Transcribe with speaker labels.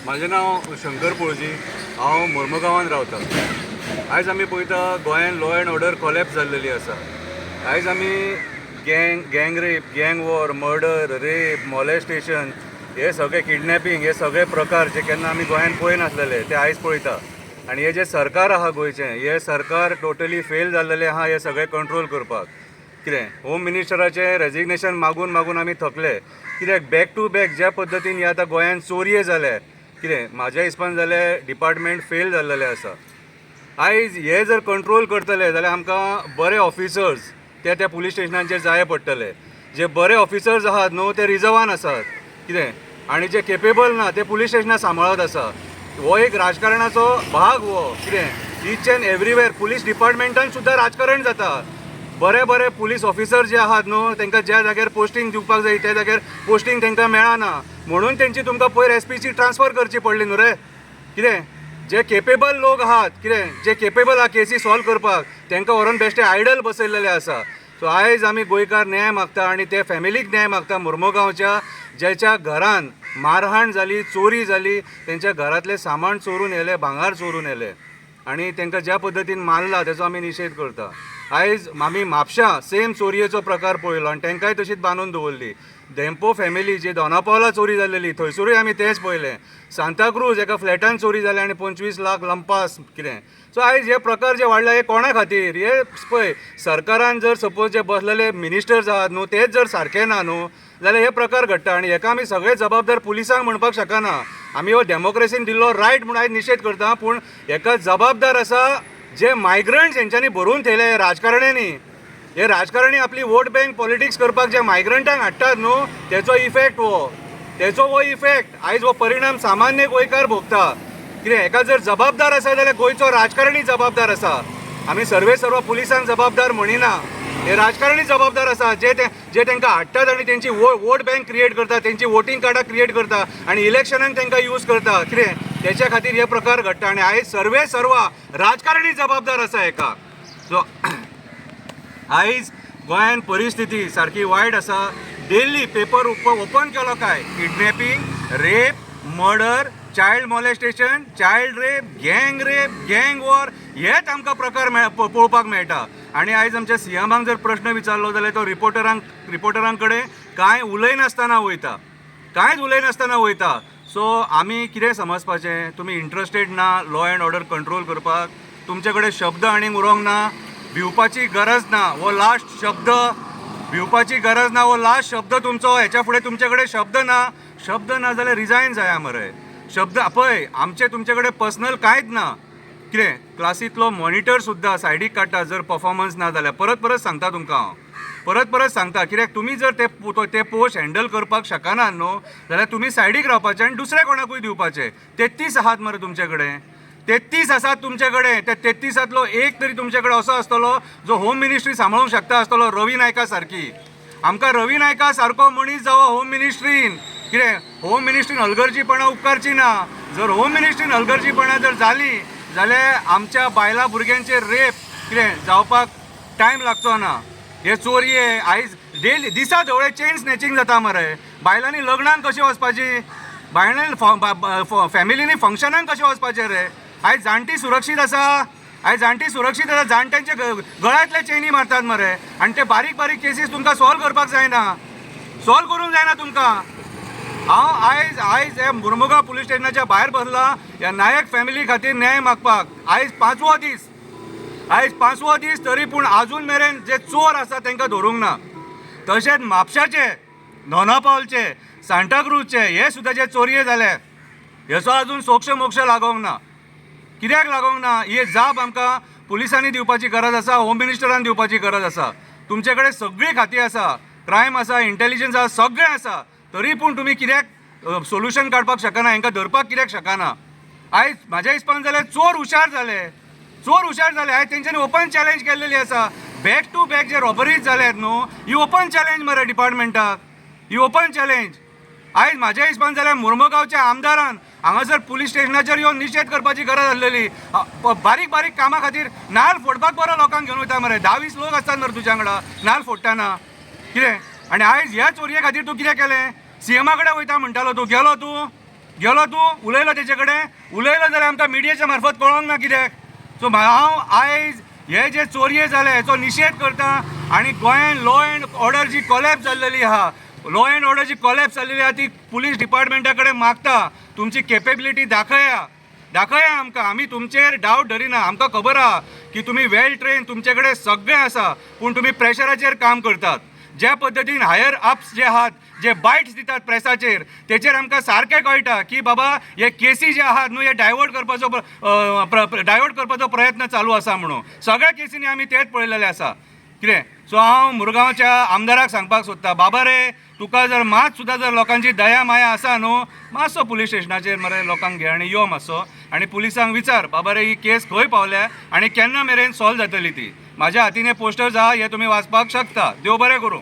Speaker 1: माझें नांव शंकर पळजी, हांव मोर्मुगांवान रावता। आयज आमी पळयता गोंयान लॉ अँड ऑर्डर कोलॅप्स जाल्लेली आसा। आयज आमी गँग रेप, गँग वॉर, मर्डर, रेप, मॉलेस्टेशन, हे सगळे किडनॅपिंग, हे सगळे प्रकार जे केन्ना आमी गोंयान पळयनासलेले ते आयज पळयता। आनी हे जे सरकार आहा गोंयचें, हे सरकार टोटली फेल जाल्लेलें आहा हे सगळे कंट्रोल करपाक। कितें होम मिनिस्टराचें रेजिग्नेशन मागून मागून आमी थकले। कित्याक बॅक टू बॅक ज्या पद्दतीन हे आतां गोंयान चोरये जाल्या, कितें म्हाज्या हिसपान जाल्यार डिपार्टमेंट फेल जाल्लेलें आसा। आयज हे जर कंट्रोल करतले जाल्यार आमकां बरे ऑफिसर्स त्या पुलीस स्टेशनांचेर जाय पडटले। जे बरे ऑफिसर्स आहात न्हू ते रिजर्वान आसात, कितें आनी जे केपेबल ना ते पुलीस स्टेशनां सांबाळत आसा। हो एक राजकारणाचो भाग हो, कितें ईच एंड एवरीवेर पुलीस डिपार्टमेंटान सुद्दां राजकारण जाता। बरे बरे पुलीस ऑफिसर जे आहात न्हू तांकां ज्या जाग्यार पोस्टींग दिवपाक जाय त्या जाग्यार पोस्टींग तांकां मेळना, म्हणून तेंची तुमकां पयर एसपीची ट्रान्सफर करची पडली न्हू रे। कितें जे केपेबल लोक आहात, कितें जे केपेबल आहा केसी सॉल्व करपाक, तांकां व्हरून बेश्टे आयडल बसयल्लेले आसा। सो आयज आमी गोंयकार न्याय मागता आनी ते फॅमिलीक न्याय मागता मोर्मुगांवच्या, ज्याच्या घरान मारहाण जाली, चोरी जाली, तेंच्या घरांतले सामान चोरून येले, भांगार चोरून येले आनी तांकां ज्या पद्दतीन मारला तेचो आमी निशेध करता। आयज आमी म्हापशां सेम चोरयेचो प्रकार पळयलो आनी तांकांय तशीच बांदून दवरली। धेंपो फॅमिली जी दोनापावला चोरी जाल्लेली थंयसरूय आमी तेंच पळयलें। सांताक्रूज एका फ्लॅटान चोरी जाल्या आनी 25 लाख लंपास, कितें। सो आयज हे प्रकार जे वाडला हे कोणा खातीर? हे पळय सरकारान जर सपोज जे बसलेले मिनिस्टर्स आहात न्हू तेच जर सारके ना न्हू जाल्यार हे प्रकार घडटा आनी हेका आमी सगळे जबाबदार पुलिसांक म्हणपाक शकना। आमी हो डेमोक्रेसीन दिल्लो रायट म्हणून आयज निशेध करता, पूण हेका जबाबदार आसा जे मायग्रंट्स हेंच्यांनी भरून थेयले हे राजकारण्यांनी। हे राजकारणी आपली वोट बँक पॉलिटिक्स करपाक जे मायग्रंटांक हाडटात न्हू तेचो इफेक्ट हो इफेक्ट आयज हो परिणाम सामान्य गोंयकार भोगता। कितें हेका जर जबाबदार आसा जाल्यार गोंयचो राजकारणी जबाबदार आसा। आमी सर्व पुलिसांक जबाबदार म्हणिना, हे राजकारणी जबाबदार आसा जे तांकां हाडटात आनी तेंची वोट बँक क्रिएट करता, तेंची वोटींग कार्डां क्रिएट करता आनी इलेक्शनाक तांकां यूज करता। कितें तेच्या खातीर हे प्रकार घडटा आनी आयज सर्व राजकारणी जबाबदार आसा हेका। सो आयज गोंयान परिस्थिती सारकी वायट आसा। डेली पेपर ओपन केलो काय kidnapping, rape, murder, child molestation, child rape, गँग वॉर, हेच आमकां प्रकार पळोवपाक मेळटा। आनी आयज आमच्या सीएमाक जर प्रश्न विचारलो जाल्यार तो रिपोर्टरां कडेन कांय उलयनासतना वयता। सो आमी कितें समजपाचें? तुमी इंट्रस्टेड ना लॉ अँड ऑर्डर कंट्रोल करपाक? तुमचे कडेन शब्द आनीक उरोंक ना? भिवपाची गरज ना, हो लास्ट शब्द भिवपाची गरज ना, हो लास्ट शब्द तुमचो। हेच्या फुडें तुमचे कडेन शब्द ना जाल्यार रिजायन जाया मरे। शब्द पळय आमचे तुमचे कडेन पर्सनल कांयच ना। कितें क्लासींतलो मॉनिटर सुद्दां सायडीक काडटा जर परफॉर्मन्स ना जाल्यार। परत सांगता तुमकां हांव, परत सांगता, कित्याक तुमी जर ते पोस्ट हँडल करपाक शकना न्हू जाल्यार तुमी सायडीक रावपाचें आनी दुसऱ्या कोणाकूय दिवपाचें। 33 आहात मरे तुमचे कडेन, 33 आसात तुमचे कडेन। ते 33तलो एक तरी तुमचे कडेन असो आसतलो जो होम मिनिस्ट्री सांबाळूंक शकता आसतलो, रवी नायका सारकी। आमकां रवी नायका सारको मनीस जावो होम मिनिस्ट्रीन। कितें होम मिनिस्ट्रीन हलगर्जीपणां उपकारची ना। जर होम मिनिस्ट्रीन हलगर्जीपणां जर जाली जाल्यार आमच्या बायलां भुरग्यांचेर रेप कितें जावपाक टायम लागचो ना। हे चोरये आयज डेली दिसा ढवळे चेन स्नॅचिंग जाता मरे। बायलांनी लग्नाक कशी वचपाची? बायलांनी फॅमिलीनी फंक्शनाक कशें वचपाचें रे? आयज जाणटी सुरक्षीत आसा? जाणट्यांच्या गळ्यांतले चेनी मारतात मरे आनी ते बारीक केसीस तुमकां सॉल्व करपाक जायना, सॉल्व करूंक जायना तुमकां। हांव आयज हे मोर्मुगांव पुलीस स्टेशनाच्या भायर बसला ह्या नायक फॅमिली खातीर न्याय मागपाक। आयज पांचवो दीस तरी पूण आजून मेरेन जे चोर आसा तांकां धरूंक ना। तशेंच म्हापशाचे, दोनापावलचे, सांताक्रूजचे हे सुद्दां जे चोरये जाले हेचो आजून मोक्ष लागोंक ना। कित्याक लागोंक ना? ही जाप आमकां पुलिसांनी दिवपाची गरज आसा, होम मिनिस्टरान दिवपाची गरज आसा। तुमचे कडेन सगळी खातीं आसा, क्रायम आसा, इंटेलिजन्स आसा, सगळें आसा, तरी पूण तुमी कित्याक सोल्युशन काडपाक शकना? हांकां धरपाक कित्याक शकना? आयज म्हाज्या हिसपान जाल्यार चोर हुशार जाले। आयज तेंच्यांनी ओपन चॅलेंज केल्लेली आसा। बॅक टू बॅक जे रॉबरीज जाल्यात न्हू, ही ओपन चॅलेंज मरे डिपार्टमेंटाक, ही ओपन चॅलेंज। आयज म्हाज्या हिसपान जाल्यार मोर्मुगांवच्या आमदारान हांगासर पुलीस स्टेशनाचेर येवन निशेध करपाची गरज आसलेली। बारीक कामां खातीर नाल्ल फोडपाक बरो लोकांक घेवन वयता मरे। 10-20 लोक आसतात मरे तुज्या वांगडा नाल्ल फोडटाना, कितें? आनी आयज ह्या चोरये खातीर तूं कितें केलें? सीएमा कडेन वयता म्हणटालो तूं, गेलो तूं?
Speaker 2: गेलो तूं उलयलो तेचे कडेन उलयलो जाल्यार आमकां मिडियाच्या मार्फत कळोंक ना कित्याक. सो हांव आयज हे जे चोरये जाले हेचो निशेध करता आनी गोंयान लॉ अँड ऑर्डर जी कॉलॅप्स जाल्लेली आहा, लॉ अँड ऑर्डर जी कॉलॅप्स जाल्लेली आहा ती पुलीस डिपार्टमेंटा कडेन मागता तुमची केपेबिलिटी दाखया आमकां. आमी तुमचेर डावट धरिना, आमकां खबर आहा की तुमी वेल ट्रेन, तुमचे कडेन सगळें आसा, पूण तुमी प्रेशराचेर काम करतात. ज्या पद्दतीन हायर अप्स जे आहात जे बायट्स दितात प्रेसाचेर तेचेर आमकां सारकें कळटा की बाबा हे केसी जे आहात न्हू हे डायवर्ट करपाचो प्रयत्न चालू आसा म्हणून. सगळ्या केसींनी आमी तेच पळयलेलें आसा कितें. सो हांव मुरगांवच्या आमदाराक सांगपाक सोदता, बाबा रे तुका जर मात सुद्दां जर लोकांची दया माया आसा न्हू, मातसो पुलीस स्टेशनाचेर मरे लोकांक घे आनी यो मातसो आनी पुलिसांक विचार बाबा रे ही केस खंय पावल्या आनी केन्ना मेरेन सॉल्व जातली ती. म्हाज्या हातीन हे पोस्टर्स आहा, हे तुमी वाचपाक शकता. देव बरें करूं.